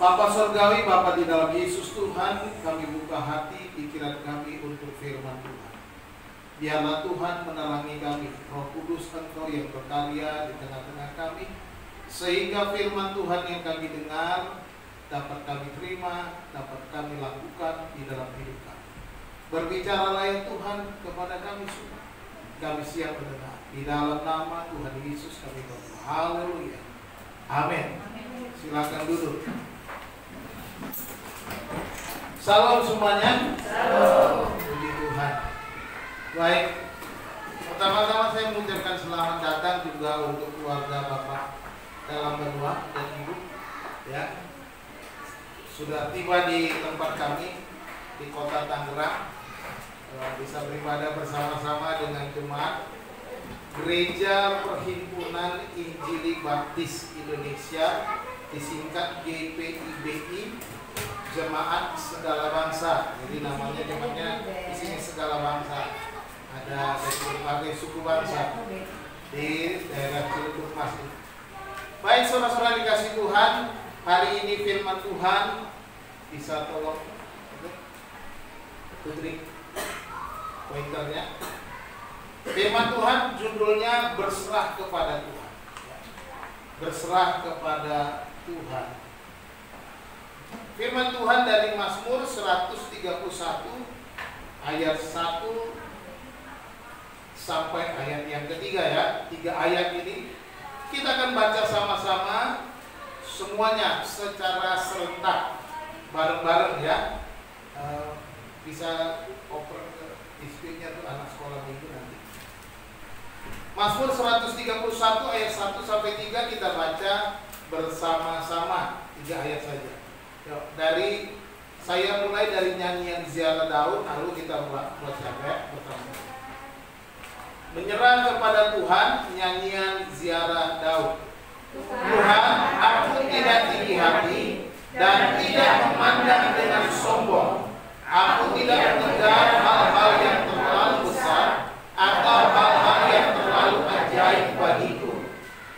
Bapa Surgawi, Bapa di dalam Yesus Tuhan, kami buka hati, pikiran kami untuk firman Tuhan. Biarlah Tuhan menerangi kami, Roh Kudus Engkau yang berkarya di tengah-tengah kami, sehingga firman Tuhan yang kami dengar dapat kami terima, dapat kami lakukan di dalam hidup kami. Berbicaralah ya Tuhan kepada kami semua. Kami siap mendengar. Di dalam nama Tuhan Yesus kami berdoa. Haleluya. Amin. Silakan duduk. Salam semuanya. Salam. Puji Tuhan. Baik. Pertama-tama saya mengucapkan selamat datang juga untuk keluarga Bapak dalam benua dan Ibu. Ya. Sudah tiba di tempat kami di Kota Tangerang. Bisa beribadah bersama-sama dengan jemaat Gereja Perhimpunan Injili Baptis Indonesia, disingkat GPIBI, Jemaat Segala Bangsa. Jadi namanya jemaatnya di sini Segala Bangsa. Ada dari berbagai suku bangsa di daerah Ciledug Masjid. Baik saudara-saudara dikasih Tuhan, hari ini firman Tuhan bisa tolong Putri pointernya. Firman Tuhan judulnya berserah kepada Tuhan. Berserah kepada Tuhan. Firman Tuhan dari Mazmur 131 ayat 1 sampai ayat yang ketiga ya. 3 ayat ini kita akan baca sama-sama semuanya secara serentak bareng-bareng ya. Bisa oper display-nya tuh anak sekolah minggu nanti. Mazmur 131 ayat 1 sampai 3 kita baca bersama-sama 3 ayat saja. Yuk, saya mulai dari nyanyian Ziarah Daud, lalu kita buat capek bersama. Menyerah kepada Tuhan, nyanyian Ziarah Daud. Tuhan, aku tidak tinggi hati dan tidak memandang dengan sombong. Aku tidak mengejar hal-hal yang terlalu besar atau hal-hal yang terlalu ajaib bagiku.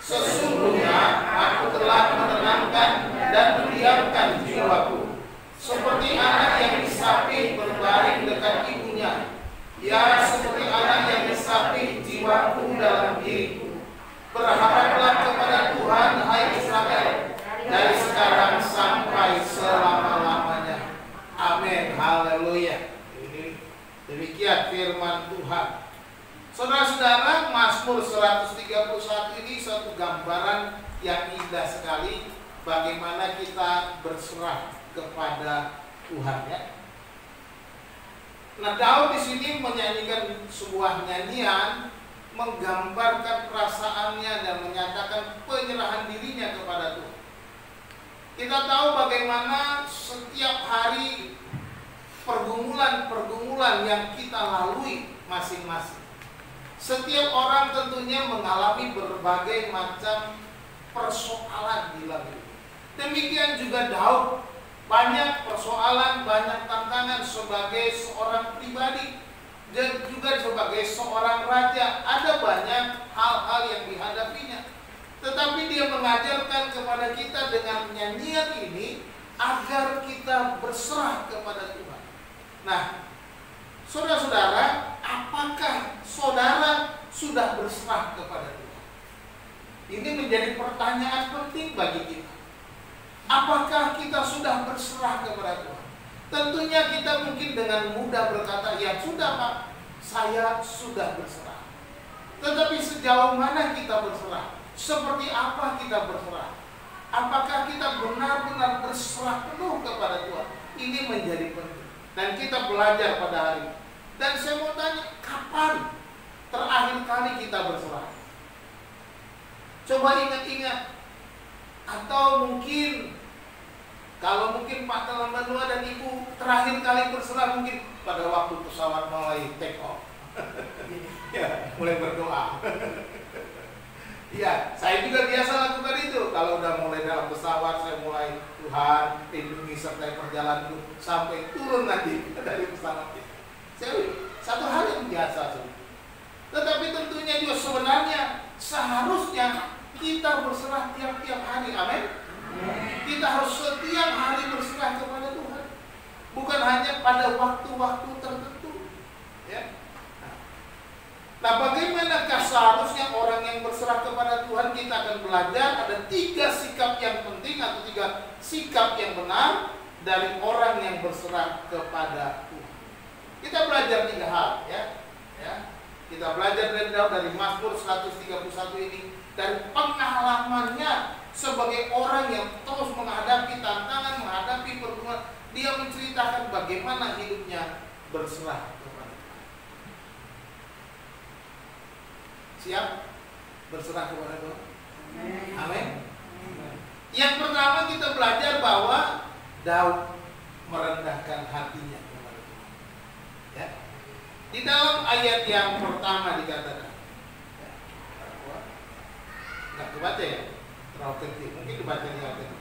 Sesungguhnya aku telah menenangkan dan mendiamkan jiwaku, seperti anak yang disapi berbaring dekat ibunya. Ya, seperti anak yang disapi jiwaku dalam diriku. Berharaplah kepada Tuhan, hai Israel, dari sekarang sampai selama-lamanya. Amin. Haleluya. Ini demikian firman Tuhan. Saudara-saudara, Mazmur 131 ini suatu gambaran yang indah sekali bagaimana kita berserah kepada Tuhan ya. Nah, Daud di sini menyanyikan sebuah nyanyian menggambarkan perasaannya dan menyatakan penyerahan dirinya kepada Tuhan. Kita tahu bagaimana setiap hari pergumulan-pergumulan yang kita lalui masing-masing. Setiap orang tentunya mengalami berbagai macam persoalan di dalam hidup. Demikian juga Daud, banyak persoalan, banyak tantangan sebagai seorang pribadi dan juga sebagai seorang raja. Ada banyak hal-hal yang dihadapinya. Tetapi dia mengajarkan kepada kita dengan nyanyian ini agar kita berserah kepada Tuhan. Nah, saudara-saudara, apakah saudara sudah berserah kepada Tuhan? Ini menjadi pertanyaan penting bagi kita. Apakah kita sudah berserah kepada Tuhan? Tentunya kita mungkin dengan mudah berkata, ya sudah Pak, saya sudah berserah. Tetapi sejauh mana kita berserah? Seperti apa kita berserah? Apakah kita benar-benar berserah penuh kepada Tuhan? Ini menjadi penting. Dan kita belajar pada hari ini. Dan saya mau tanya, kapan terakhir kali kita berserah? Coba ingat-ingat. Atau mungkin, kalau mungkin Pak dalam benua dan Ibu terakhir kali berserah mungkin pada waktu pesawat mulai take off. Ya, mulai berdoa. Iya, saya juga biasa lakukan itu. Kalau udah mulai dalam pesawat, saya mulai Tuhan lindungi sertai perjalananku sampai turun nanti dari pesawat itu. Satu hal yang biasa. Tetapi tentunya juga sebenarnya seharusnya kita berserah tiap-tiap hari. Amin. Kita harus setiap hari berserah kepada Tuhan, bukan hanya pada waktu-waktu tertentu. Ya. Nah, bagaimanakah seharusnya orang yang berserah kepada Tuhan? Kita akan belajar ada 3 sikap yang penting atau 3 sikap yang benar dari orang yang berserah kepada Tuhan. Kita belajar 3 hal, ya. Kita belajar dari Mazmur 131 ini, dari pengalamannya sebagai orang yang terus menghadapi tantangan, menghadapi pergumulan. Dia menceritakan bagaimana hidupnya berserah kepada Tuhan. Siap berserah kepada Tuhan? Amin. Yang pertama kita belajar bahwa Daud merendahkan hatinya kepada Tuhan. Ya. Di dalam ayat yang pertama dikatakan, nggak kebaca ya, terlalu kecil, mungkin dibaca di ayat.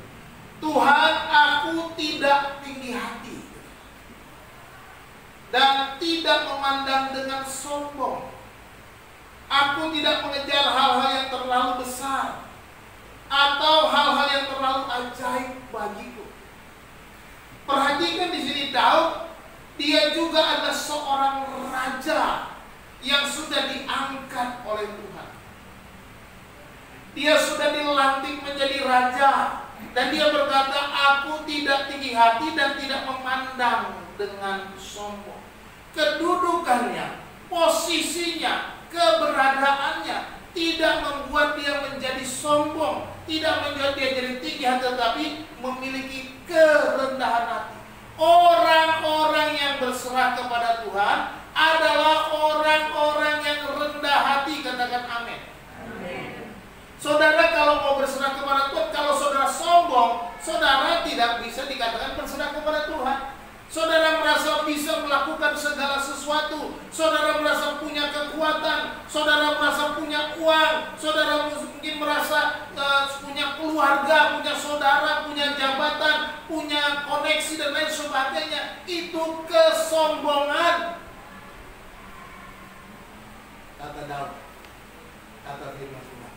Tuhan, aku tidak tinggi hati dan tidak memandang dengan sombong. Aku tidak mengejar hal-hal yang terlalu besar atau hal-hal yang terlalu ajaib bagiku. Perhatikan di sini Daud, dia juga adalah seorang raja yang sudah diangkat oleh Tuhan. Dia sudah dilantik menjadi raja. Dan dia berkata, aku tidak tinggi hati dan tidak memandang dengan sombong. Kedudukannya, posisinya, keberadaannya tidak membuat dia menjadi sombong, tidak membuat dia jadi tinggi hati, tetapi memiliki kerendahan hati. Orang-orang yang berserah kepada Tuhan adalah orang-orang yang rendah hati. Katakan amin. Saudara, kalau mau berserah kepada Tuhan, kalau saudara sombong, saudara tidak bisa dikatakan berserah kepada Tuhan. Saudara merasa bisa melakukan segala sesuatu, saudara merasa punya kekuatan, saudara merasa punya uang, saudara mungkin merasa punya keluarga, punya saudara, punya jabatan, punya koneksi dan lain sebagainya. Itu kesombongan. Kata Daud, kata firman Tuhan.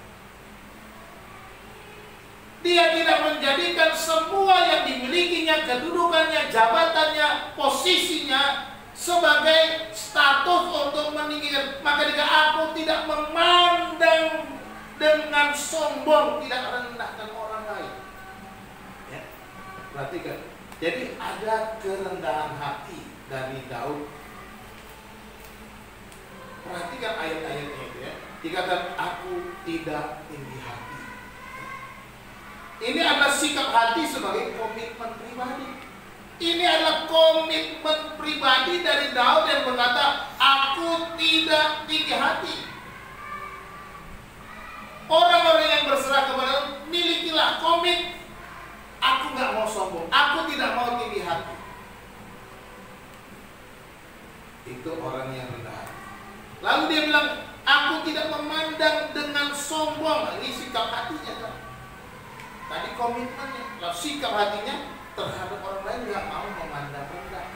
Dia tidak menjadikan semua yang dimilikinya, kedudukannya, jabatannya, posisinya sebagai status untuk meninggikan. Maka jika aku tidak memandang dengan sombong, tidak merendahkan orang lain. Ya, perhatikan. Jadi ada kerendahan hati dari Daud. Perhatikan ayat-ayatnya itu ya. Dikatakan aku tidak tinggi hati. Ini adalah sikap hati sebagai komitmen pribadi. Ini adalah komitmen pribadi dari Daud yang berkata, aku tidak tinggi hati. Orang-orang yang berserah kepada Tuhan, milikilah komit. Aku nggak mau sombong, aku tidak mau tinggi hati. Itu orang yang rendah hati. Lalu dia bilang, aku tidak memandang dengan sombong. Ini sikap hatinya kan. Tadi komitmennya, lalu sikap hatinya terhadap orang lain nggak mau memandang rendah.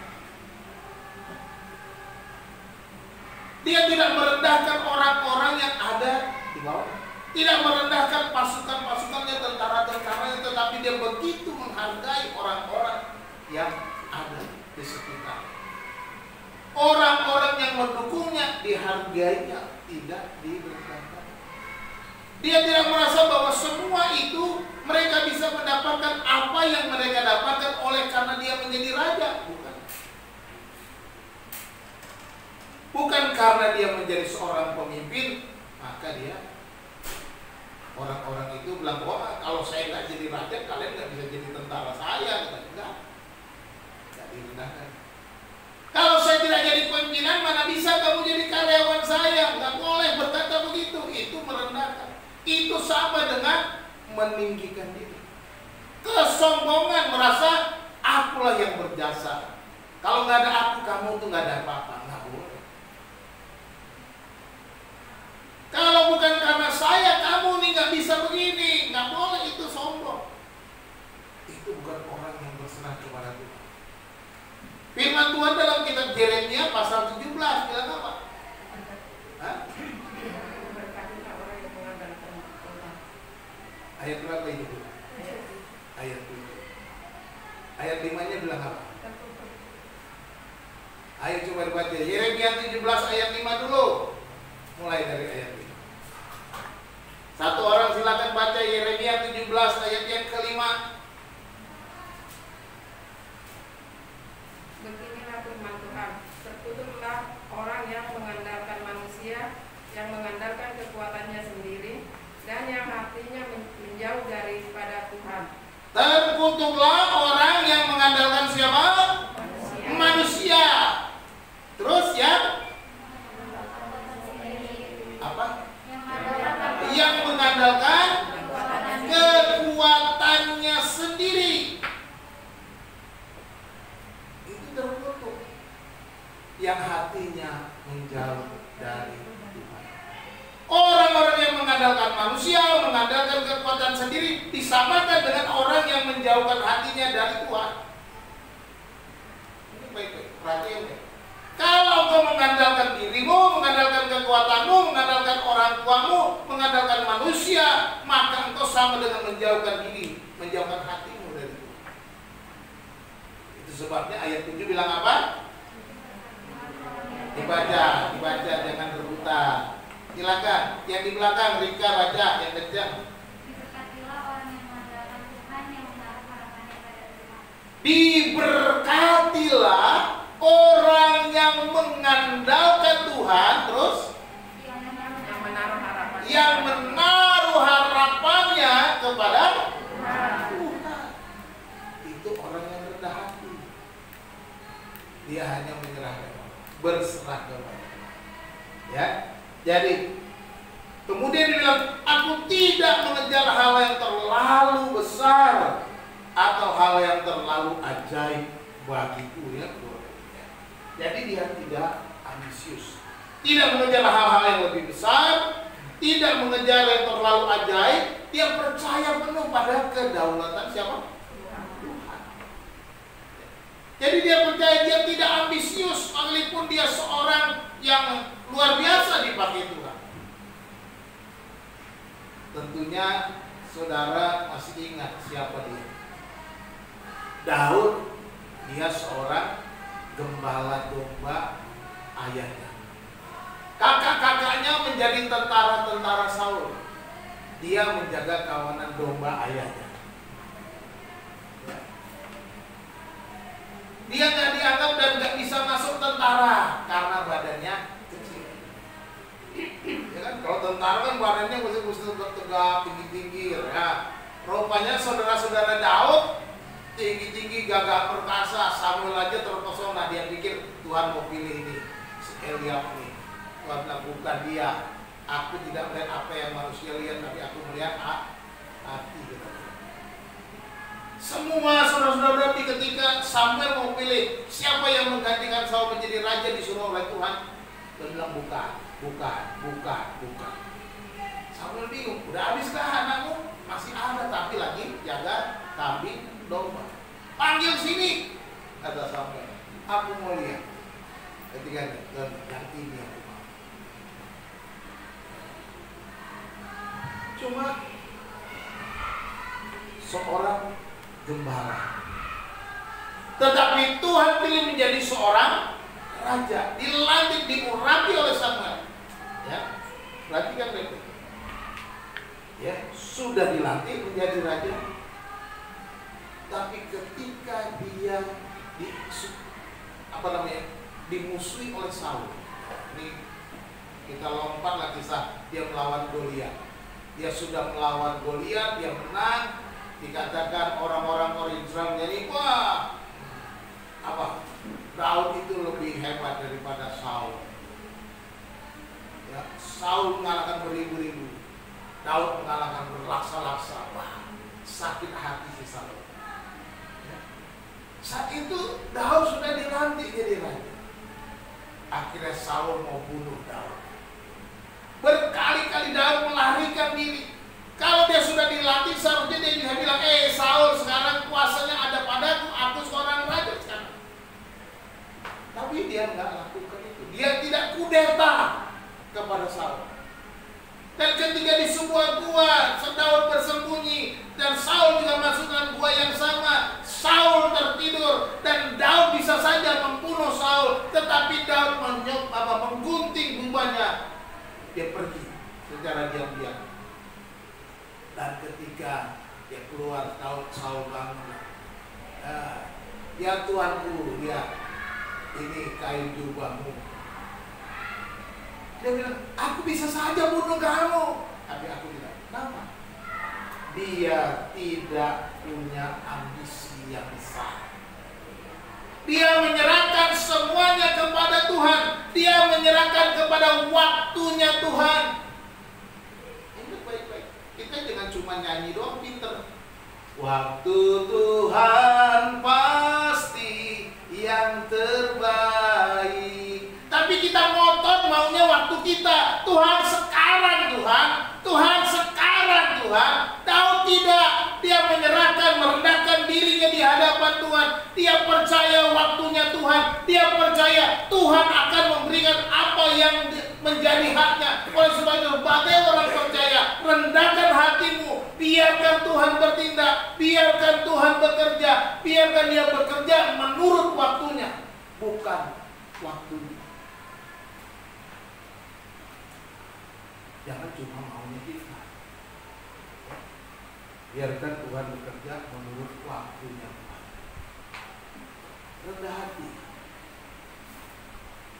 Dia tidak merendahkan orang-orang yang ada di bawah, tidak merendahkan pasukan-pasukannya, tentara-tentaranya, tetapi dia begitu menghargai orang-orang yang ada di sekitar. Orang-orang yang mendukungnya dihargainya, tidak direndahkan. Dia tidak merasa bahwa semua itu mereka bisa mendapatkan apa yang mereka dapatkan oleh karena dia menjadi raja. Bukan karena dia menjadi seorang pemimpin, maka dia, orang-orang itu bilang, wah kalau saya nggak jadi raja, kalian nggak bisa jadi tentara saya. Nggak direndahkan. Kalau saya tidak jadi pimpinan, mana bisa kamu jadi karyawan saya? Nggak boleh berkata begitu. Itu merendahkan. Itu sama dengan meninggikan diri. Kesombongan, merasa akulah yang berjasa. Kalau nggak ada aku, kamu tuh nggak ada apa-apa. Nggak boleh. Kalau bukan karena saya, kamu nih nggak bisa begini. Nggak boleh, itu sombong. Itu bukan orang yang berserah kepada Tuhan. Firman Tuhan dalam kitab Yeremia pasal 17 bilang apa? Hah? Ayat berapa itu? ayat 7. Ayat 5-nya bilang apa? Ayo coba dibaca Yeremia 17 ayat 5 dulu. Mulai dari ayat 5. Satu orang silakan baca Yeremia 17 ayat yang kelima. Beginilah firman Tuhan, terkutuklah orang yang mengandalkan manusia, yang mengandalkan kekuatannya sendiri, dan yang hatinya menjauh daripada Tuhan. Terkutuklah orang yang mengandalkan siapa? Manusia. Terus ya? Apa? Yang mengandalkan kekuatannya sendiri. Itu terkutuk. Yang hatinya menjauh dari Tuhan. Orang-orang yang mengandalkan manusia, mengandalkan kekuatan sendiri, disamakan dengan orang yang menjauhkan hatinya dari Tuhan. Ini baik-baik, perhatian ya. Kalau kau mengandalkan dirimu, mengandalkan kekuatanmu, mengandalkan orang tuamu, mengandalkan manusia, maka engkau sama dengan menjauhkan diri, menjauhkan hatimu dari Tuhan. Itu sebabnya ayat 7 bilang apa? Dibaca, jangan rebutan. Silakan, yang di belakang Rika baca yang kencang. Diberkatilah orang yang mengandalkan Tuhan, terus yang menaruh harapannya kepada Tuhan. Itu orang yang rendah hati. Dia hanya menyerahkan, berserah kepada Tuhan. Ya, jadi kemudian dibilang, aku tidak mengejar hal yang terlalu besar atau hal yang terlalu ajaib bagiku, ya. Jadi dia tidak ambisius, tidak mengejar hal-hal yang lebih besar, tidak mengejar yang terlalu ajaib. Dia percaya penuh pada kedaulatan siapa? Tuhan. Jadi dia percaya, dia tidak ambisius, sekalipun dia seorang yang luar biasa dipakai Tuhan. Tentunya saudara masih ingat siapa dia? Daud. Dia seorang gembala domba ayahnya. Kakak-kakaknya menjadi tentara-tentara Saul. Dia menjaga kawanan domba ayahnya. Dia nggak dianggap dan nggak bisa masuk tentara karena badannya kecil. Ya kan, kalau tentara kan badannya mesti tegak, tinggi-tinggi. Ya. Rupanya saudara-saudara Daud tinggi-tinggi, gagah perkasa. Samuel aja terpesona, dia pikir Tuhan mau pilih ini si Eliab ini. Tuhan bilang, bukan dia. Aku tidak melihat apa yang manusia lihat, tapi aku melihat hati. Semua saudara-saudara berarti ketika Samuel mau pilih siapa yang menggantikan Saul menjadi raja, disuruh oleh Tuhan, dia bilang bukan. Samuel bingung, udah habiskah anakmu? Masih ada, tapi lagi jaga kambing domba. Panggil sini, kata Samuel. Aku mau lihat. Ketika yang ini aku mau. Cuma seorang gembala, tetapi Tuhan pilih menjadi seorang raja, dilantik, diurapi oleh Samuel. Ya, perhatikan baik-baik. Ya, sudah dilantik menjadi raja. Tapi ketika dia dimusuhi oleh Saul, ini kita lompat lagi kisah dia melawan Goliat. Dia sudah melawan Goliat, dia menang. Dikatakan orang-orang Israel menyanyi, wah, apa? Daud itu lebih hebat daripada Saul. Ya, Saul mengalahkan beribu-ribu, Daud mengalahkan berlaksa-laksa. Wah, sakit hati si Saul. Saat itu Daud sudah dilantik jadi raja. Akhirnya Saul mau bunuh Daud. Berkali-kali Daud melarikan diri. Kalau dia sudah dilantik, seharusnya dia bisa bilang, Saul, sekarang kuasanya ada padaku, aku seorang raja sekarang. Tapi dia nggak lakukan itu. Dia tidak kudeta kepada Saul. Dan ketika di sebuah gua, Daud bersembunyi dan Saul juga masuk dalam gua secara diam-diam. Dan ketika dia keluar, tahu Saul bangun. Ya Tuanku, lihat ini kain jubahmu. Dia bilang, aku bisa saja bunuh kamu. Tapi aku bilang, kenapa? Dia tidak punya ambisi yang besar. Dia menyerahkan semuanya kepada Tuhan. Dia menyerahkan kepada waktunya Tuhan. Ini baik-baik. Kita jangan cuma nyanyi doang pinter. Waktu Tuhan pasti yang terbaik. Tapi kita ngotot maunya waktu kita. Tuhan sekarang Tuhan. Tuhan sekarang Tuhan. Tahu tidak? Dia menyerahkan, merendahkan dirinya di hadapan Tuhan. Dia percaya waktunya Tuhan. Dia percaya Tuhan akan memberikan apa yang menjadi haknya. Oleh sebab itu, sebagai orang percaya, rendahkan hatimu. Biarkan Tuhan bertindak. Biarkan Tuhan bekerja. Biarkan Dia bekerja menurut waktunya, bukan waktunya. Jangan cuma maunya kita. Biarkan Tuhan bekerja menurut waktunya. Rendah hati.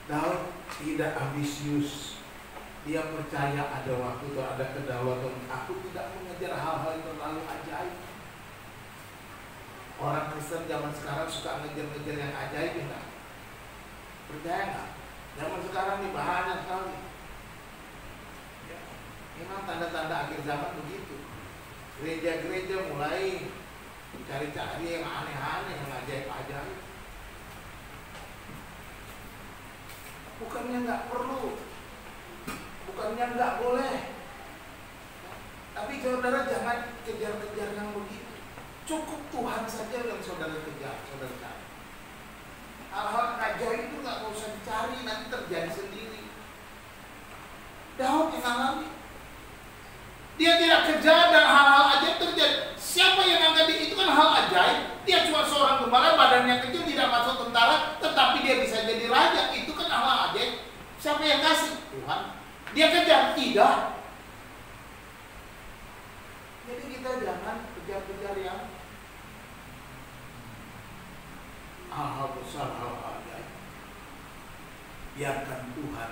Daud tidak ambisius. Dia percaya ada waktu atau ada kedaulatan. Aku tidak mengejar hal-hal yang terlalu ajaib. Orang Kristen zaman sekarang suka ngejar-ngejar yang ajaib, enggak? Percaya nggak? Zaman sekarang ini banyak sekali. Ya, memang tanda-tanda akhir zaman begitu. Gereja-gereja mulai cari-cari yang aneh-aneh, yang ajaib-ajaib. Bukannya nggak perlu, bukannya nggak boleh, tapi saudara jangan kejar-kejar yang begitu. Cukup Tuhan saja yang saudara kejar, saudara cari. Hal-hal ajaib itu nggak usah dicari, nanti terjadi sendiri. Daud yang alami, dia tidak kejar dan hal-hal ajaib terjadi. Siapa yang akan itu kan hal ajaib. Dia cuma seorang gembala, badannya kecil, tidak masuk tentara, tetapi dia bisa jadi raja. Itu kan hal ajaib. Siapa yang kasih? Tuhan. Dia kejar? Tidak. Jadi kita jangan kejar-kejar yang hal-hal besar, hal-hal ajaib. Biarkan Tuhan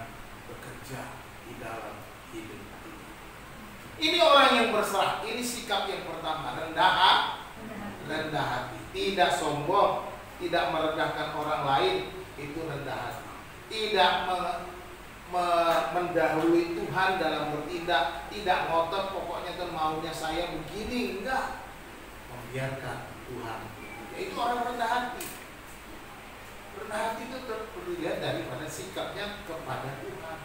bekerja di dalam hidup kita. Ini orang yang berserah. Ini sikap yang pertama, rendah hati, tidak sombong, tidak merendahkan orang lain, itu rendah hati. Tidak mendahului Tuhan dalam bertindak, tidak ngotot pokoknya kan maunya saya begini, enggak. Membiarkan Tuhan. Itu orang rendah hati. Rendah hati itu terlihat daripada sikapnya kepada Tuhan.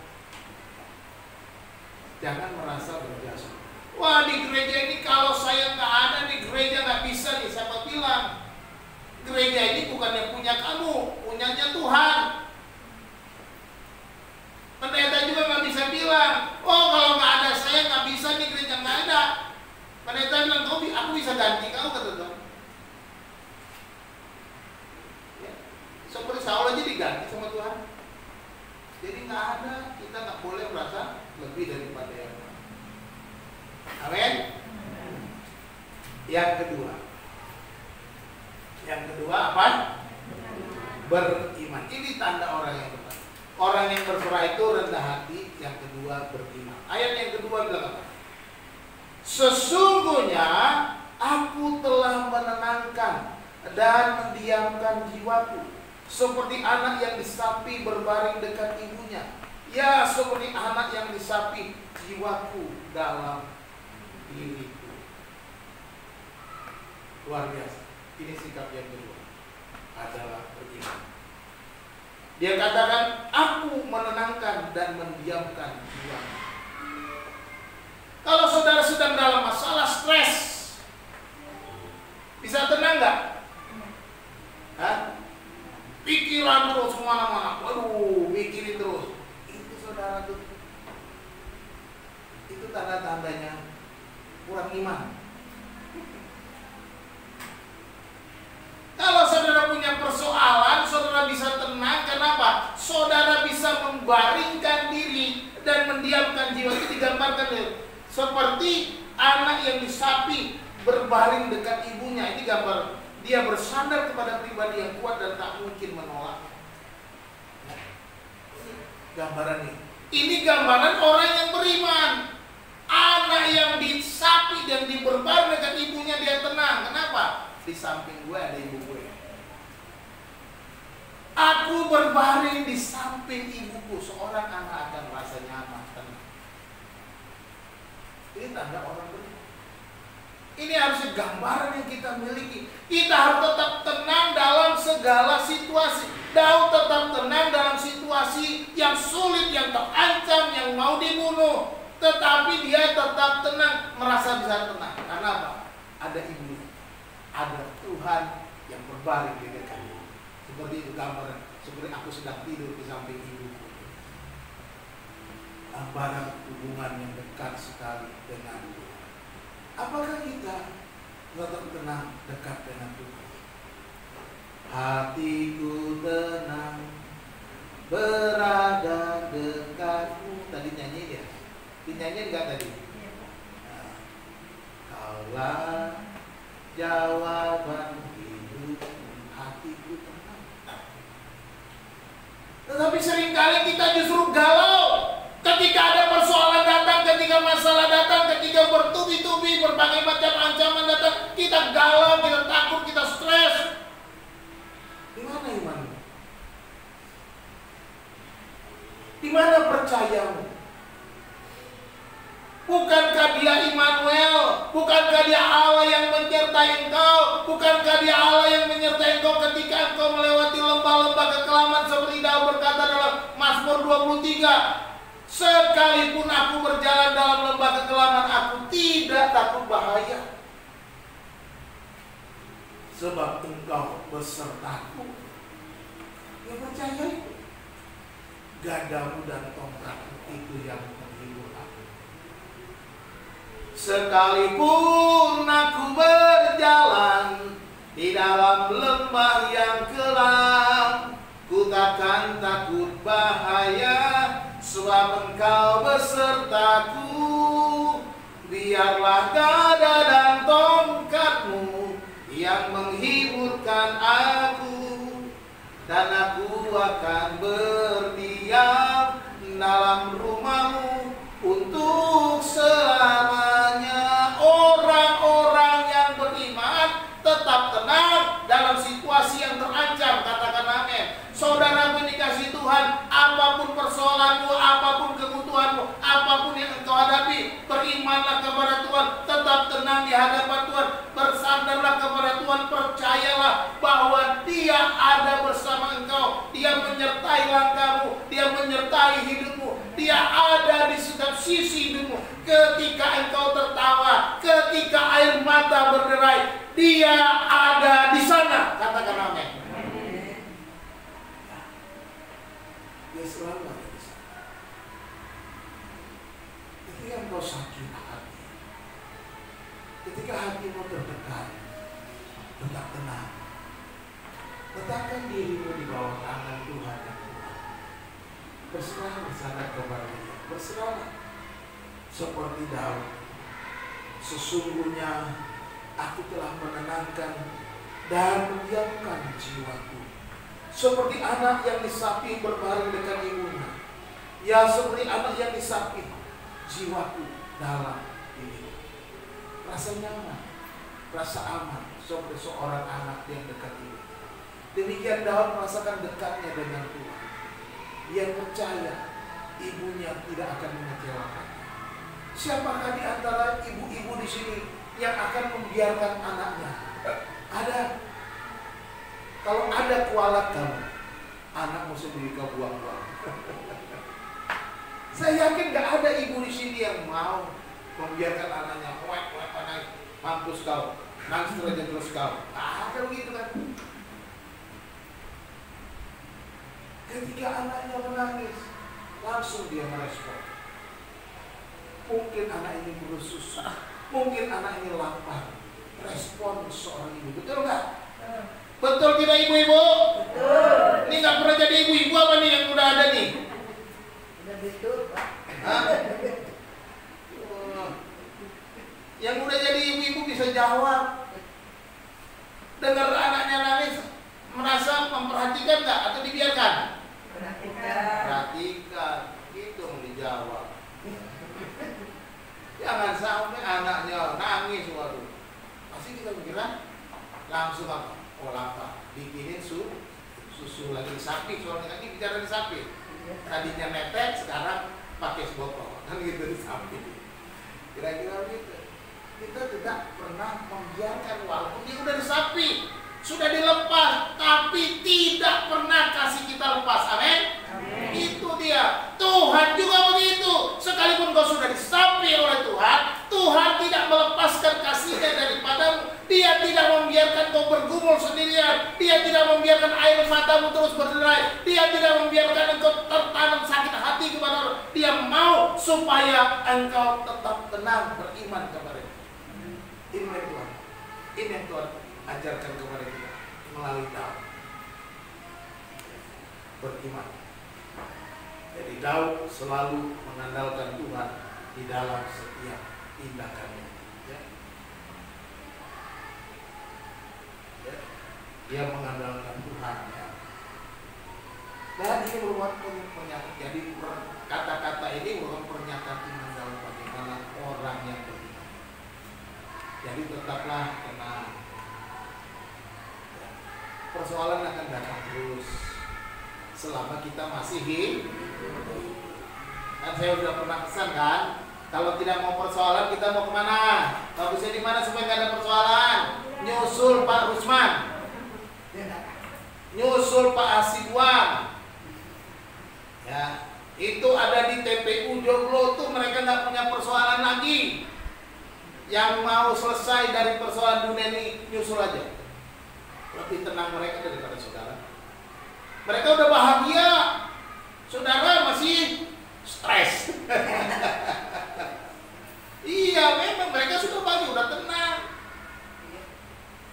Jangan merasa berjasa. Wah, di gereja ini kalau saya nggak ada di gereja nggak bisa nih. Siapa bilang? Gereja ini bukan yang punya kamu, punyanya Tuhan. Pendeta juga nggak bisa bilang, oh kalau nggak ada saya nggak bisa nih, gereja nggak ada. Pendeta bilang, oh aku bisa ganti kamu, kata Tuhan. Ya. Seperti Saul aja diganti sama Tuhan. Jadi nggak ada, kita nggak boleh merasa lebih daripada yang lain. Amin. Yang kedua apa? Beriman. Ini tanda orang yang benar. Orang yang berserah itu rendah hati. Yang kedua beriman. Ayat yang kedua bilang apa? Sesungguhnya aku telah menenangkan dan mendiamkan jiwaku, seperti anak yang disapi berbaring dekat ibunya. Ya, seperti anak yang disapi jiwaku dalam diriku. Luar biasa. Ini sikap yang kedua adalah beriman. Dia katakan, aku menenangkan dan mendiamkan jiwaku. Kalau saudara sedang dalam masalah stres, bisa tenang nggak? Pikiran terus kemana-mana. Waduh, mikirin terus. Itu saudara tuh, itu tanda-tandanya kurang iman. Kalau saudara punya persoalan, saudara bisa tenang. Kenapa? Saudara bisa membaringkan diri dan mendiamkan jiwa itu digambarkan seperti anak yang disapi berbaring dekat ibunya. Ini gambar dia bersandar kepada pribadi yang kuat dan tak mungkin menolak. Gambaran ini. Ini gambaran orang yang beriman. Anak yang disapi dan berbaring dekat ibunya dia tenang. Kenapa? Di samping gue ada ibu gue. Aku berbaring di samping ibuku. Seorang anak akan merasa nyaman, tenang. Ini tanda orang beriman. Ini harusnya gambaran yang kita miliki. Kita harus tetap tenang dalam segala situasi. Daud tetap tenang dalam situasi yang sulit, yang terancam, yang mau dibunuh. Tetapi dia tetap tenang, merasa bisa tenang. Karena apa? Ada ibu, ada Tuhan yang berbaring di dekatnya. Seperti itu gambaran. Seperti aku sedang tidur di samping ibuku. Gambaran hubungan yang dekat sekali dengan Tuhan. Apakah kita tetap tenang dekat dengan Tuhan? Hatiku tenang berada dekatmu. Tadi nyanyi ya? Dinyanyi enggak tadi? Nah, kaulah jawaban hidupku, hatiku tenang. Tetapi seringkali kita justru galau. Ketika ada persoalan datang, ketika masalah datang, ketika bertubi-tubi berbagai macam ancaman datang, kita galau, kita takut, kita stres. Di mana imanmu? Di mana percayamu? Bukankah dia Immanuel? Bukankah dia Allah yang menyertai engkau? Bukankah dia Allah yang menyertai engkau ketika engkau melewati lembah-lembah kekelaman seperti Daud berkata dalam Mazmur 23? Sekalipun aku berjalan dalam lembah kekelaman, aku tidak takut bahaya. Sebab engkau besertaku. Ya percaya itu. Gadamu dan tongkatmu itu yang menghibur aku. Sekalipun aku berjalan di dalam lembah yang kelam, ku takkan takut bahaya. Sebab engkau besertaku, biarlah gada dan tongkatmu yang menghiburkan aku, dan aku akan berdiam dalam rumahmu untuk selamanya. Orang-orang yang beriman tetap tenang dalam situasi yang terancam. Katakan amin. Saudaraku dikasih Tuhan, apapun persoalanmu, apapun kebutuhanmu, apapun yang engkau hadapi, berimanlah kepada Tuhan, tetap tenang di hadapan Tuhan, bersandarlah kepada Tuhan, percayalah bahwa Dia ada bersama engkau, Dia menyertai langkahmu, Dia menyertai hidupmu, Dia ada di setiap sisi hidupmu. Ketika engkau tertawa, ketika air mata berderai, Dia ada di sana. Katakan amin. Dia selalu ada di sana. Ketika engkau sakit hati, ketika hatimu tertekan, tetap tenang. Letakkan dirimu di bawah tangan Tuhan yang kuat. Berserah bersandar kepada Dia. Berserahlah seperti Daud. Sesungguhnya aku telah menenangkan dan mendiamkan jiwaku. Seperti anak yang disapi berbaring dekat ibunya. Ya, seperti anak yang disapi, jiwaku dalam diriku. Rasa nyaman, rasa aman, seperti seorang anak yang dekat ibu. Demikian Daud merasakan dekatnya dengan Tuhan. Dia percaya ibunya tidak akan mengecewakannya. Siapakah di antara ibu-ibu di sini yang akan membiarkan anaknya? Ada. Kalau ada kualat kamu, anakmu sendiri kau buang-buang. Saya yakin gak ada ibu di sini yang mau membiarkan anaknya kuat-kuat naik, mampus kau, nangis terus kau. Ada begitu kan? Ketika anaknya menangis, langsung dia merespon. Mungkin anak ini perlu susu, mungkin anak ini lapar. Respon seorang ibu, betul nggak? Betul tidak ibu-ibu? Betul. Ini nggak pernah jadi ibu-ibu apa nih yang udah ada nih? Udah betul, Pak. Hah? Yang udah jadi ibu-ibu bisa jawab. Dengar anaknya nangis, merasa memperhatikan nggak atau dibiarkan? Perhatikan, gitu mau dijawab. Jangan sampai anaknya nangis, waduh. Pasti kita pikiran langsung apa? Oh lapar, bikinin susu lagi sapi, soalnya lagi bicara di sapi. Tadinya netek, sekarang pakai botol, kan gitu di sapi. Kira-kira gitu. Kita tidak pernah membiarkan walaupun dia udah di sapi, sudah dilepas, tapi tidak pernah kasih kita lepas. Amin. Itu dia. Tuhan juga begitu. Sekalipun kau sudah disapi oleh Tuhan, Tuhan tidak melepaskan kasihnya daripadamu. Dia tidak membiarkan kau bergumul sendirian. Dia tidak membiarkan air matamu terus berderai. Dia tidak membiarkan engkau tertanam sakit hati kepada Allah. Dia mau supaya engkau tetap tenang beriman kepada Dia. Ini yang Tuhan. Ini yang Tuhan ajarkan kepada kita melalui Daud. Beriman. Jadi Daud selalu mengandalkan Tuhan di dalam setiap tindakannya. Ya. Ya. Dia mengandalkan Tuhan. Ya. Dan ini merupakan pernyataan. Jadi kata-kata ini merupakan pernyataan iman dalam bagaimana orang yang beriman. Jadi tetaplah tenang. Ya. Persoalan akan datang terus selama kita masih hidup. Kan saya sudah pernah pesan kan, kalau tidak mau persoalan kita mau kemana? Bagusnya di mana supaya nggak ada persoalan? Nyusul Pak Rusman, nyusul Pak Asibuan. Ya, itu ada di TPU Joglo tuh, mereka nggak punya persoalan lagi. Yang mau selesai dari persoalan dunia ini nyusul aja. Lebih tenang mereka daripada saudara. Mereka udah bahagia, saudara masih stres. Iya, memang mereka sudah bahagia, udah tenang.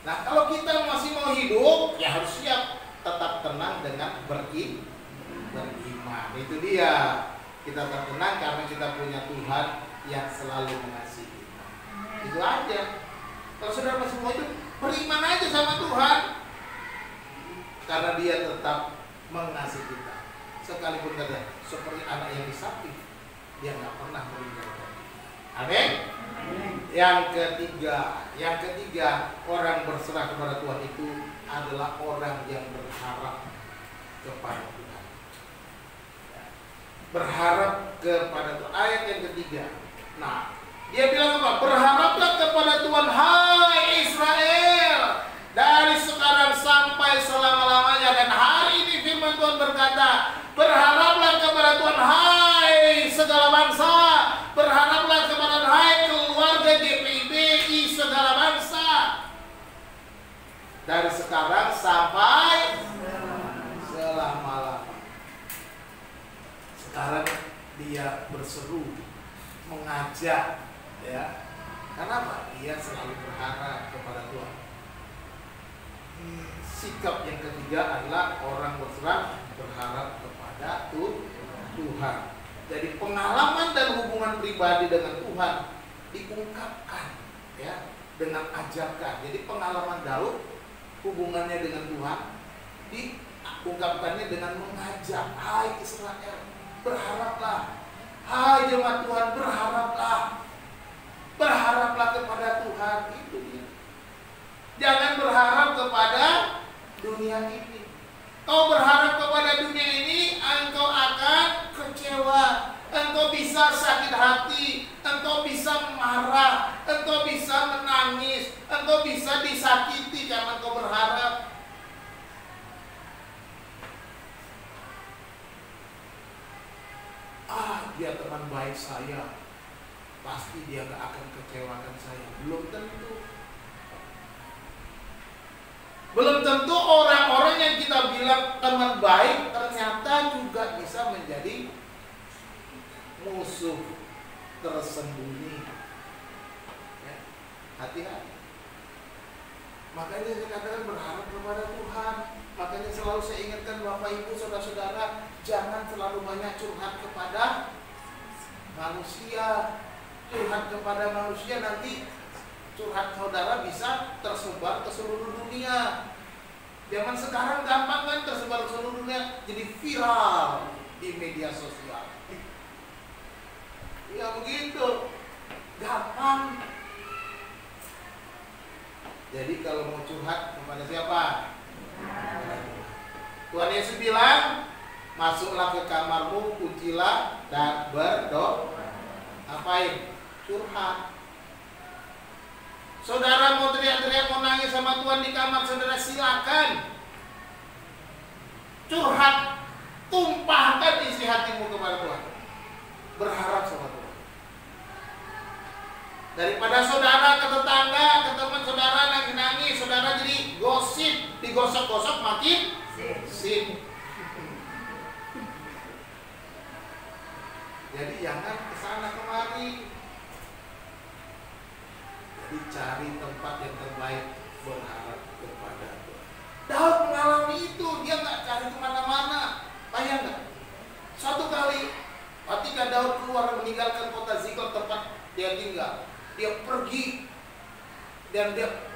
Nah, kalau kita masih mau hidup, ya harus siap tetap tenang dengan beriman. Itu dia. Kita tetap tenang karena kita punya Tuhan yang selalu mengasihi. Itu aja. Kalau saudara masih mau hidup, beriman aja sama Tuhan. Karena Dia tetap mengasihi kita. Sekalipun kata seperti anak yang disapi, Dia nggak pernah meninggalkan. Amin. Yang ketiga, orang berserah kepada Tuhan itu adalah orang yang berharap kepada Tuhan. Berharap kepada Tuhan. Ayat yang ketiga. Nah, dia bilang apa? Berharaplah kepada Tuhan, hai Israel, dari sekarang sampai selama-lamanya. Dan hari ini firman Tuhan berkata, berharaplah kepada Tuhan, hai segala bangsa. Berharaplah kepada Tuhan, hai keluarga GPIBI segala bangsa. Dari sekarang sampai selama-lamanya. Sekarang dia berseru, mengajak. Ya, kenapa? Dia selalu berharap kepada Tuhan. Sikap yang ketiga adalah orang berharap kepada Tuhan. Jadi pengalaman dan hubungan pribadi dengan Tuhan diungkapkan ya dengan ajakan. Jadi pengalaman Daud hubungannya dengan Tuhan diungkapkannya dengan mengajak, hai Israel, berharaplah. Hai jemaat Tuhan, berharaplah. Berharaplah kepada Tuhan, itu dia. Jangan berharap kepada dunia ini. Kau berharap kepada dunia ini, engkau akan kecewa. Engkau bisa sakit hati, engkau bisa marah, engkau bisa menangis, engkau bisa disakiti karena engkau berharap. Dia teman baik saya, pasti dia gak akan kecewakan saya. Belum tentu. Belum tentu orang-orang yang kita bilang teman baik ternyata juga bisa menjadi musuh tersembunyi. Ya, hati-hati. Makanya saya katakan berharap kepada Tuhan. Makanya selalu saya ingatkan Bapak Ibu Saudara-saudara, jangan terlalu banyak curhat kepada manusia. curhat kepada manusia, nanti curhat saudara bisa tersebar ke seluruh dunia. Zaman sekarang gampang kan tersebar ke seluruh dunia, jadi viral di media sosial. Ya begitu, gampang. Jadi kalau mau curhat kepada siapa? Tuhan Yesus bilang, masuklah ke kamarmu, kuncilah dan berdoa. Apain? Curhat. Saudara mau teriak-teriak, mau nangis sama Tuhan di kamar, saudara silakan. Curhat, tumpahkan isi hatimu kepada Tuhan. Berharap sama Tuhan. Daripada saudara ke tetangga, ke teman saudara nangis-nangis, saudara jadi gosip, digosok-gosok makin sip. Jadi jangan kesana kemari. Jadi cari tempat yang terbaik, berharap kepada Tuhan. Daud mengalami itu, dia nggak cari kemana-mana. Bayang nggak? Suatu kali, ketika Daud keluar meninggalkan kota Ziklag tempat dia tinggal, dia pergi dan dia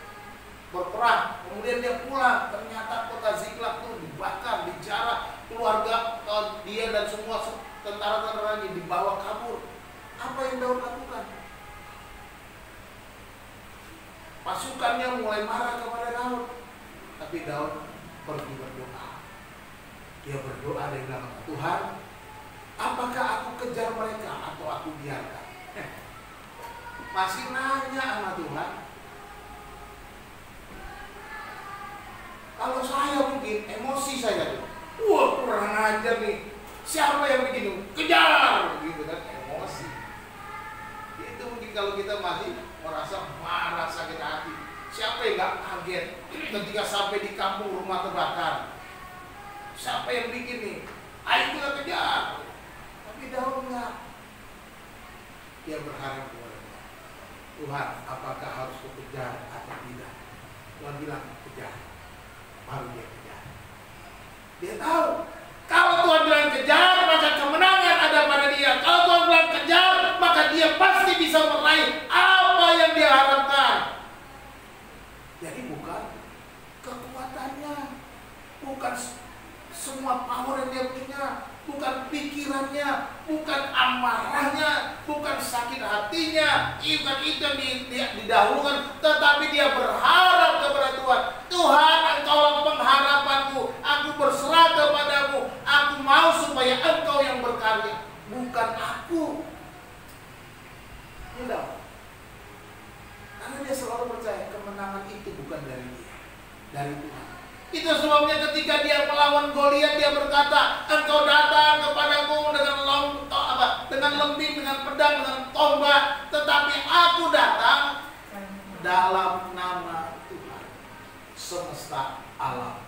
berperang. Kemudian dia pulang, ternyata kota Ziklag itu dibakar, dijarah, keluarga dia dan semua tentara-tentaranya dibawa kabur. Apa yang Daud lakukan? Pasukannya mulai marah kepada Daud, tapi Daud pergi berdoa. Dia berdoa, dia bilang, Tuhan, apakah aku kejar mereka atau aku biarkan? Masih nanya sama Tuhan. Kalau saya mungkin emosi saya, wah kurang ajar nih, siapa yang bikin kejar, gitu kan, emosi. Itu mungkin kalau kita masih merasa marah, sakit hati. Siapa yang gak kaget ketika sampai di kampung rumah terbakar? Siapa yang bikin nih? Ayo kita kejar. Tapi Daud enggak. Dia berharap kepada Tuhan. Tuhan, apakah harus kukejar atau tidak? Tuhan bilang kejar. Baru dia kejar. Dia tahu kalau Tuhan bilang kejar, maka kemenangan ada pada dia. Kalau Tuhan bilang kejar, maka dia pasti bisa meraih apa yang dia harapkan. Jadi bukan kekuatannya, bukan semua power yang dia punya, bukan pikirannya, bukan amarahnya, bukan sakit hatinya, bukan itu yang dia didahulukan, tetapi dia berharap kepada Tuhan. Tuhan, Engkaulah pengharapanku, aku berserah kepadamu, aku mau supaya Engkau yang berkarya, bukan aku. Tidak. Karena dia selalu percaya kemenangan itu bukan dari dia, dari Tuhan. Itu sebabnya ketika dia melawan Goliat, dia berkata, Engkau datang kepadaku dengan lembing, dengan pedang, dengan tombak, tetapi aku datang dalam nama Tuhan semesta alam.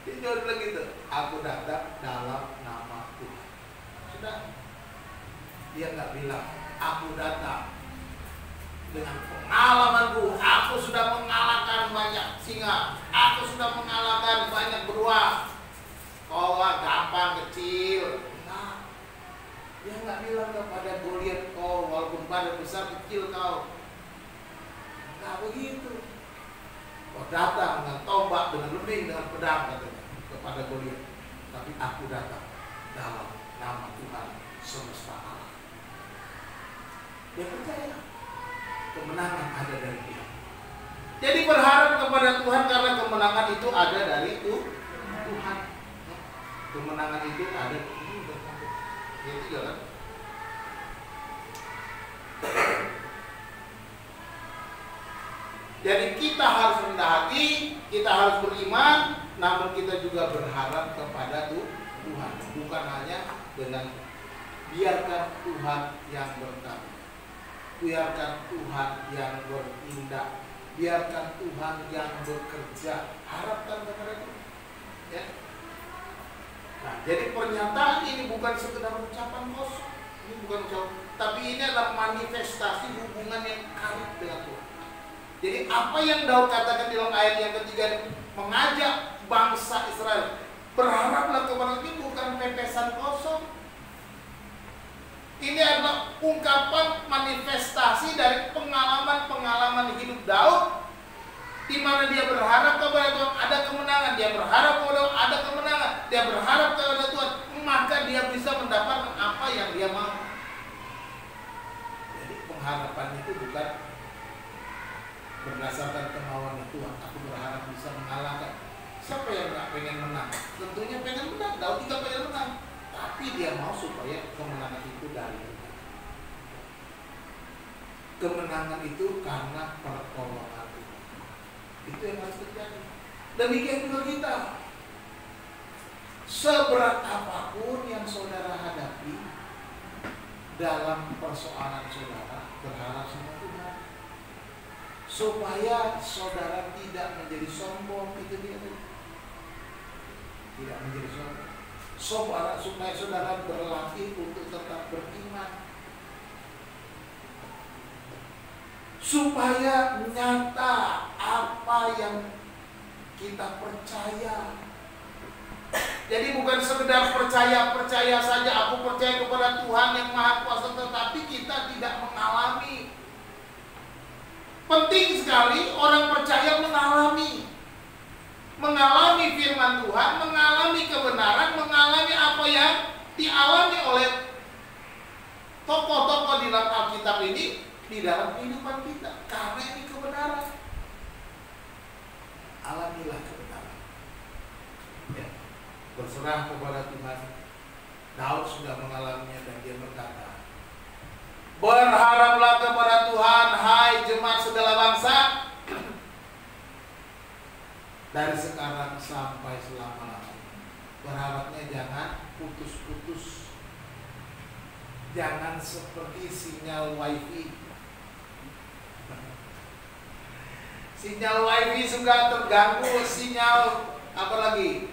Dia bilang gitu, aku datang dalam nama Tuhan. Sudah, dia nggak bilang aku datang dengan pengalamanku, aku sudah mengalahkan banyak singa, aku sudah mengalahkan banyak beruang. Kau gampang, kecil. Nah, dia nggak bilang kepada Goliat, kau walaupun badan besar, kecil kau. Nggak begitu. Kau datang dengan tombak, dengan lembing, dengan pedang, katanya kepada Goliat. Tapi aku datang dalam nama Tuhan semesta alam. Dia percaya kemenangan ada dari dia. Jadi berharap kepada Tuhan karena kemenangan itu ada dari Tuhan. Kemenangan itu ada. Itu jalan. Jadi kita harus rendah hati, kita harus beriman, namun kita juga berharap kepada Tuhan. Bukan hanya dengan biarkan Tuhan yang berkarya. Biarkan Tuhan yang bertindak, biarkan Tuhan yang bekerja. Harapkan kepada Tuhan. Ya. Nah, jadi pernyataan ini bukan sekedar ucapan kosong. Ini bukan ucapan, tapi ini adalah manifestasi hubungan yang karib dengan Tuhan. Jadi apa yang Daud katakan di dalam ayat yang ketiga, mengajak bangsa Israel berharaplah kepada Tuhan, bukan pepesan kosong. Ini adalah ungkapan manifestasi dari pengalaman-pengalaman hidup Daud, di mana dia berharap kepada Tuhan ada kemenangan, dia berharap kepada Tuhan ada kemenangan, dia berharap kepada Tuhan, maka dia bisa mendapatkan apa yang dia mau. Jadi pengharapan itu bukan berdasarkan kemauan Tuhan. Aku berharap bisa mengalahkan. Siapa yang nggak pengen menang? Tentunya pengen menang. Daud juga pengen menang. Tapi dia mau supaya kemenangan itu dari Tuhan. Kemenangan itu karena pertolongan Tuhan. Itu yang harus terjadi. Demikian juga kita. Seberat apapun yang saudara hadapi dalam persoalan saudara, berharap sama Tuhan. Supaya saudara tidak menjadi sombong, itu dia. Tidak menjadi sombong. Supaya saudara berlatih untuk tetap beriman. Supaya nyata apa yang kita percaya. Jadi bukan sekedar percaya saja, aku percaya kepada Tuhan yang Maha Kuasa, tetapi kita tidak mengalami. Penting sekali orang percaya mengalami firman Tuhan, mengalami kebenaran, mengalami apa yang dialami oleh tokoh-tokoh di dalam Alkitab ini di dalam kehidupan kita. Karena ini kebenaran. Alamilah kebenaran. Ya. Berserah kepada Tuhan. Daud sudah mengalaminya dan dia berkata, berharaplah kepada Tuhan, hai jemaat segala bangsa, dari sekarang sampai selama-lamanya. Berharapnya jangan putus-putus. Jangan seperti sinyal wifi. Sinyal wifi suka terganggu, sinyal apa lagi?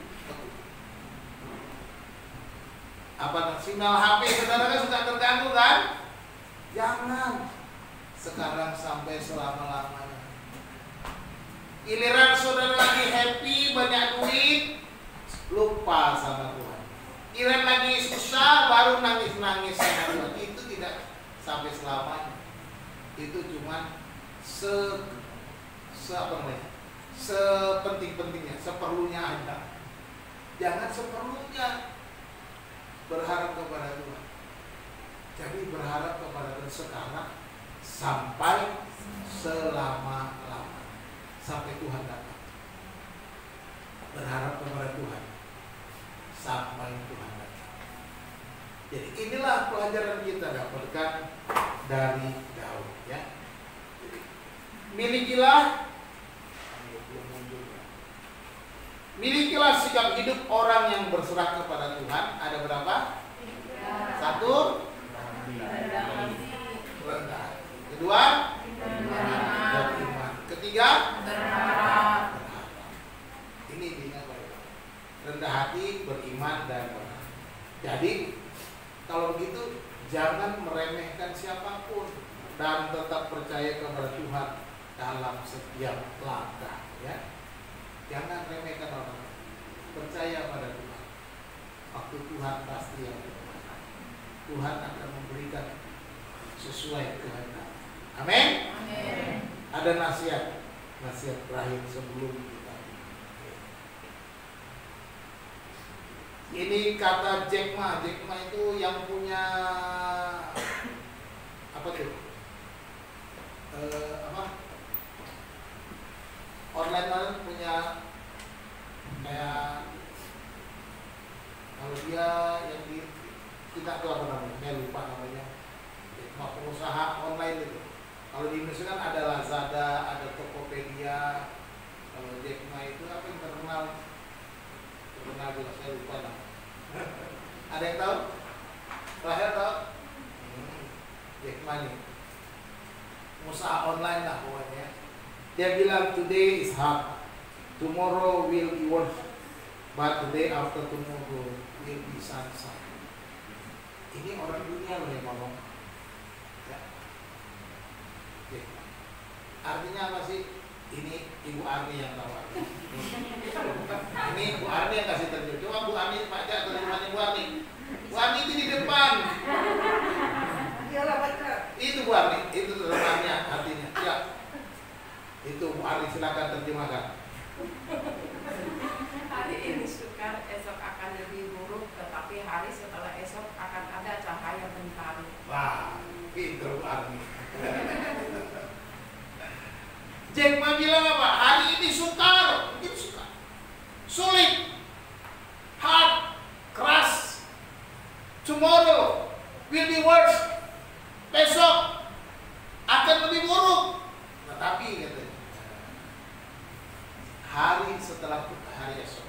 Sinyal HP saudara kan suka terganggu kan? Jangan. Sekarang sampai selama-lamanya. Giliran saudara lagi happy, banyak duit, lupa sama Tuhan. Giliran lagi susah, baru nangis-nangis sama Tuhan. Itu tidak sampai selamanya. Itu cuma sepenting-pentingnya, seperlunya aja. Jangan seperlunya. Berharap kepada Tuhan. Jadi berharap kepada Tuhan sekarang sampai selama-lamanya. Sampai Tuhan datang. Berharap kepada Tuhan sampai Tuhan datang. Jadi inilah pelajaran kita dapatkan dari Daud, ya. Milikilah sikap hidup orang yang berserah kepada Tuhan. Ada berapa? 1. Rendah. Kedua, beriman. Ketiga, berharap. Ini intinya rendah hati, beriman, dan berharap. Jadi kalau begitu jangan meremehkan siapapun dan tetap percaya kepada Tuhan dalam setiap langkah, ya. Jangan remehkan orang. Percaya pada Tuhan. Waktu Tuhan pasti yang terbaik. Tuhan akan memberikan sesuai kehendak. Amin. Ada nasihat terakhir sebelum kita. Ini kata Jack Ma itu yang punya apa tuh? Online punya kayak kalau dia yang di kita tuh apa namanya? Saya lupa namanya. Pengusaha online itu. Kalau di Indonesia kan ada Lazada, ada Tokopedia. Kalau Jack Ma itu apa yang terkenal juga saya lupa lah. Ada yang tahu? Terakhir tahu? Jack Ma nih. Pengusaha online lah pokoknya. Dia bilang today is hard, tomorrow will be worse, but the day after tomorrow will be sunshine. Ini orang dunia loh yang ngomong. Ya. Ya. Artinya apa sih? Ini Ibu Arni yang tahu. Ini Bu Arni yang kasih terjun. Coba Bu Arni baca terjemahan Ibu Arni. Bu Arni itu di depan. Iyalah baca. Itu Bu Arni, itu terjemahannya artinya. Ya. Itu Bu Arni, silakan terjemahkan. Hari ini sukar, esok akan lebih buruk, tetapi hari setelah esok akan ada cahaya mentari. Wah, pinter Bu Arni. Jack Ma bilang apa? Hari ini sukar, mungkin sukar, sulit, hard, keras. Tomorrow will be worse. Besok akan lebih buruk. Tetapi katanya, hari setelah hari esok,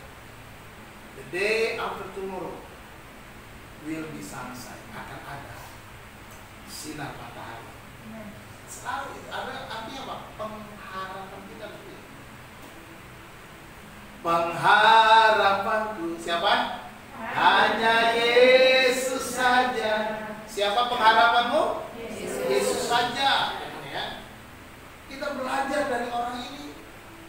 the day after tomorrow will be sunshine, akan ada sinar matahari. Selalu itu ada artinya apa? Pengharapan kita dulu. Pengharapanku siapa? Hanya Yesus saja. Siapa pengharapanmu? Yesus saja. Ya. Kita belajar dari orang ini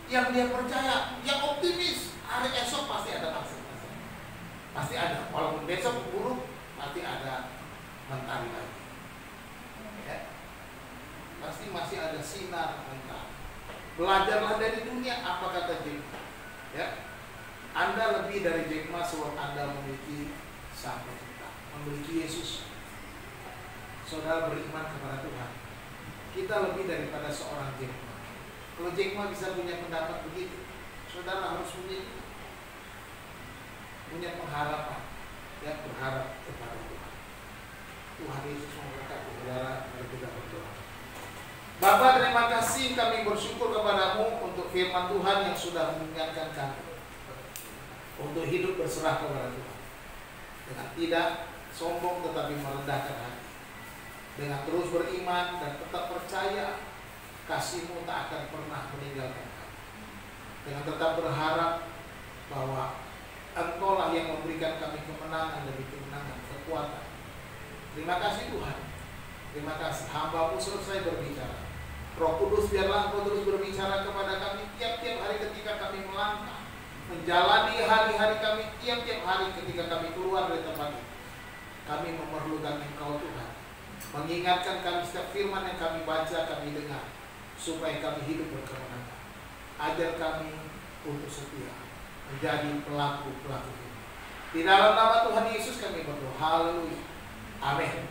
yang dia percaya, yang optimis. Hari esok pasti ada maksud-maksud. Pasti ada. Walaupun besok buruk, pasti ada mentari lagi. Ya. Pasti masih ada sinar mentari. Belajarlah dari dunia, apa kata Jack Ma. Ya. Anda lebih dari Jack Ma sebab Anda memiliki Sang Pencipta, memiliki Yesus. Saudara beriman kepada Tuhan. Kita lebih daripada seorang Jack Ma. Kalau Jack Ma bisa punya pendapat begitu, saudara harus punya pengharapan, ya, berharap kepada Tuhan. Tuhan Yesus memberkati saudara. Mari kita berdoa. Bapa, terima kasih, kami bersyukur kepadamu untuk firman Tuhan yang sudah mengingatkan kami untuk hidup berserah kepada Tuhan, dengan tidak sombong tetapi merendahkan hati, dengan terus beriman dan tetap percaya kasih-Mu tak akan pernah meninggalkan kami, dengan tetap berharap bahwa Engkau-lah yang memberikan kami kemenangan demi kemenangan, kekuatan. Terima kasih Tuhan. Terima kasih, hamba-Mu selesai berbicara. Roh Kudus, biarlah Engkau terus berbicara kepada kami tiap-tiap hari ketika kami melangkah, menjalani hari-hari kami, tiap-tiap hari ketika kami keluar dari tempat ini. Kami memerlukan Engkau Tuhan, mengingatkan kami setiap firman yang kami baca, kami dengar, supaya kami hidup berkemenangan. Ajar kami untuk setia, menjadi pelaku-pelaku ini. Di dalam nama Tuhan Yesus kami berdoa. Haleluya. Amin.